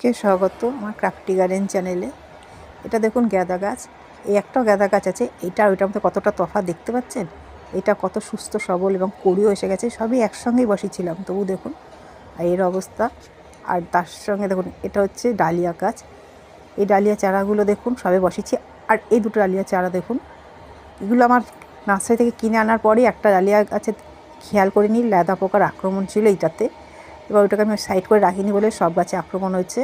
কে স্বাগত আমার crafty garden চ্যানেলে। এটা দেখুন গাঁদা গাছ, এই একটাও গাঁদা গাছ আছে, এইটা ওইটার মধ্যে কতটা তফাৎ দেখতে পাচ্ছেন। এটা কত সুস্থ সবল এবং কড়িও এসে গেছে, সবই একসঙ্গেই বসিয়েছিলাম, তবু দেখুন আর এর অবস্থা। আর তার সঙ্গে দেখুন এটা হচ্ছে ডালিয়া গাছ, এই ডালিয়া চারাগুলো দেখুন সবে বসিয়েছি। আর এই দুটো ডালিয়া চারা দেখুন, এগুলো আমার নার্সারি থেকে কিনে আনার পরেই একটা ডালিয়া গাছে খেয়াল করিনি লেদা পোকার আক্রমণ ছিল এইটাতে, এবার ওইটাকে আমি সাইড করে রাখিনি বলে সব গাছে আক্রমণ হয়েছে।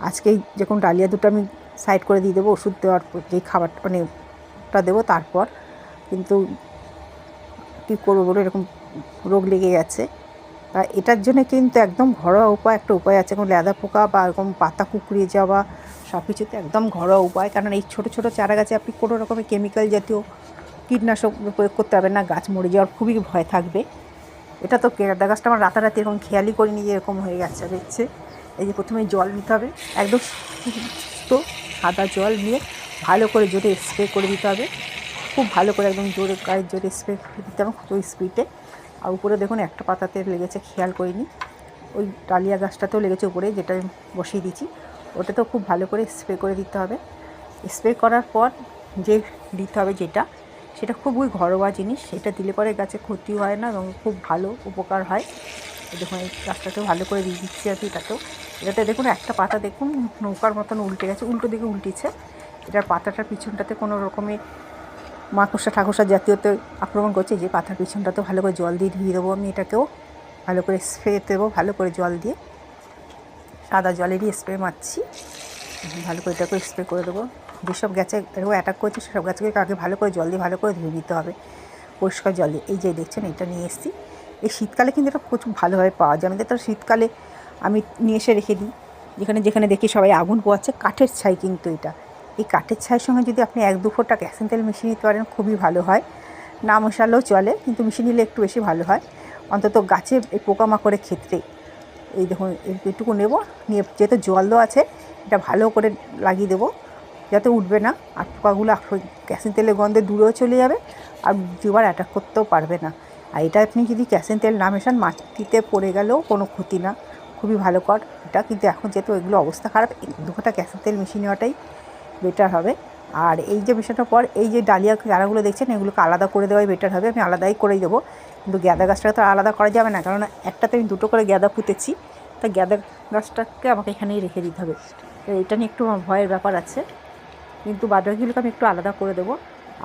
আজকেই যখন ডালিয়া দুটো আমি সাইড করে দিয়ে দেবো ওষুধ দেওয়ার যেই খাবারটা মানে ওটা দেবো, তারপর কিন্তু কী করবো বলে এরকম রোগ লেগে গেছে। তা এটার জন্য কিন্তু একদম ঘরোয়া উপায়, একটা উপায় আছে, কোনো লেদা পোকা বা এরকম পাতা কুঁকড়িয়ে যাওয়া সব কিছুতে একদম ঘরোয়া উপায়। কারণ এই ছোটো ছোটো চারা গাছে আপনি কোনো রকমের কেমিক্যাল জাতীয় কীটনাশক প্রয়োগ করতে পারবেন না, গাছ মরে যাওয়ার খুবই ভয় থাকবে। এটা তো গাঁদা গাছটা আমার রাতারাতি এরকম খেয়ালই করিনি যে এরকম হয়ে গেছে দেখছে। এই যে প্রথমে জল নিতে হবে, একদম সুস্থ সাদা জল নিয়ে ভালো করে জোরে স্প্রে করে দিতে হবে, খুব ভালো করে একদম জোরে গায়ে জোরে স্প্রে দিতে হবে খুব স্পিডে। আর উপরে দেখুন একটা পাতাতে লেগেছে খেয়াল করিনি, ওই ডালিয়া গাছটাতেও লেগেছে উপরে, যেটা আমি বসিয়ে দিয়েছি ওটাতেও খুব ভালো করে স্প্রে করে দিতে হবে। স্প্রে করার পর যে দিতে হবে যেটা, সেটা খুবই ঘরোয়া জিনিস, সেটা দিলে পরে গাছে ক্ষতি হয় না এবং খুব ভালো উপকার হয়। দেখুন এই গাছটাতেও ভালো করে দিয়ে দিচ্ছি আর কি। এটাতে দেখুন একটা পাতা দেখুন নৌকার মতন উল্টে গেছে, উল্টো দিকে উল্টেছে। এটার পাতাটার পিছনটাতে কোনো রকমের মাকড়সা ঠাকুসা জাতীয়তে আক্রমণ করছে, যে পাতার পিছনটাতেও ভালো করে জল দিয়ে ধুয়ে দেবো আমি, এটাকেও ভালো করে স্প্রে দেবো, ভালো করে জল দিয়ে সাদা জলেরই স্প্রে মারছি, ভালো করে এটাকেও স্প্রে করে দেবো। যেসব গাছে এরকম অ্যাটাক করছে সেসব গাছকে আগে ভালো করে জল দিয়ে ভালো করে ধুয়ে নিতে হবে পরিষ্কার জল দিয়ে। এই যে দেখছেন এটা নিয়ে এসেছি, এই শীতকালে কিন্তু এটা প্রচুর ভালোভাবে পাওয়া যায়। আমাদের তো শীতকালে আমি নিয়ে এসে রেখে দিই, যেখানে যেখানে দেখি সবাই আগুন পোয়াচ্ছে। কাঠের ছাই কিন্তু এটা, এই কাঠের ছাইয়ের সঙ্গে যদি আপনি 1-2 ফোঁটা ক্যাসিন তেল মিশিয়ে নিতে পারেন খুবই ভালো হয়, না মশালেও চলে কিন্তু মিশিয়ে নিলে একটু বেশি ভালো হয়, অন্তত গাছে এই পোকামাকড়ের ক্ষেত্রে। এই দেখুন এইটুকু নেব, নিয়ে যেহেতু জল দেওয়া আছে এটা ভালো করে লাগিয়ে দেবো যাতে উঠবে না, আর পোকাগুলো ক্যাসিন তেলের গন্ধে দূরেও চলে যাবে আর দুবার অ্যাটাক করতেও পারবে না। আর এটা আপনি যদি ক্যাসিন তেল না মেশান মাটিতে পড়ে গেলেও কোনো ক্ষতি না, খুবই ভালো কর এটা। কিন্তু এখন যেহেতু এগুলো অবস্থা খারাপ, 2 ফোঁটা ক্যাসিন তেল মিশিয়ে নেওয়াটাই বেটার হবে। আর এই যে মেশানোর পর এই যে ডালিয়া চারাগুলো দেখছেন এগুলোকে আলাদা করে দেওয়াই বেটার হবে, আমি আলাদাই করেই দেবো। কিন্তু গাঁদা গাছটাকে তো আলাদা করা যাবে না, কারণ একটাতে আমি 2টো করে গাঁদা পুঁতেছি, তা গাঁদা গাছটাকে আমাকে এখানেই রেখে দিতে হবে। তো এটা নিয়ে একটু আমার ভয়ের ব্যাপার আছে, কিন্তু বাদবাকিগুলোকে আমি একটু আলাদা করে দেবো।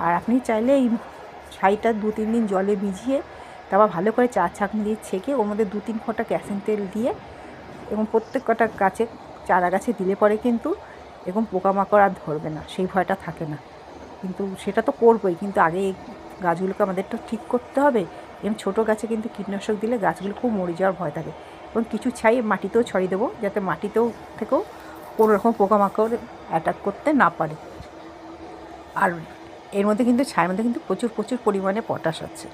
আর আপনি চাইলে এই ছাইটা 2-3 দিন জলে ভিজিয়ে তারপর ভালো করে চা ছাঁকনি দিয়ে ছেঁকে ওর মধ্যে 2-3 ফোঁটা ক্যাসিন তেল দিয়ে এবং প্রত্যেক কটা গাছে চারা গাছে দিলে পরে কিন্তু এরকম পোকামাকড় আর ধরবে না, সেই ভয়টা থাকে না। কিন্তু সেটা তো করবোই, কিন্তু আগে এই গাছগুলোকে আমাদের তো ঠিক করতে হবে। এবং ছোটো গাছে কিন্তু কীটনাশক দিলে গাছগুলো খুব মরে যাওয়ার ভয় থাকে। এবং কিছু ছাই মাটিতেও ছড়িয়ে দেবো যাতে মাটিতেও থেকেও কোনো রকম পোকামাকড় অ্যাটাক করতে না পারে। আর এর মধ্যে কিন্তু ছাইয়ের মধ্যে কিন্তু প্রচুর প্রচুর পরিমাণে পটাশ আছে।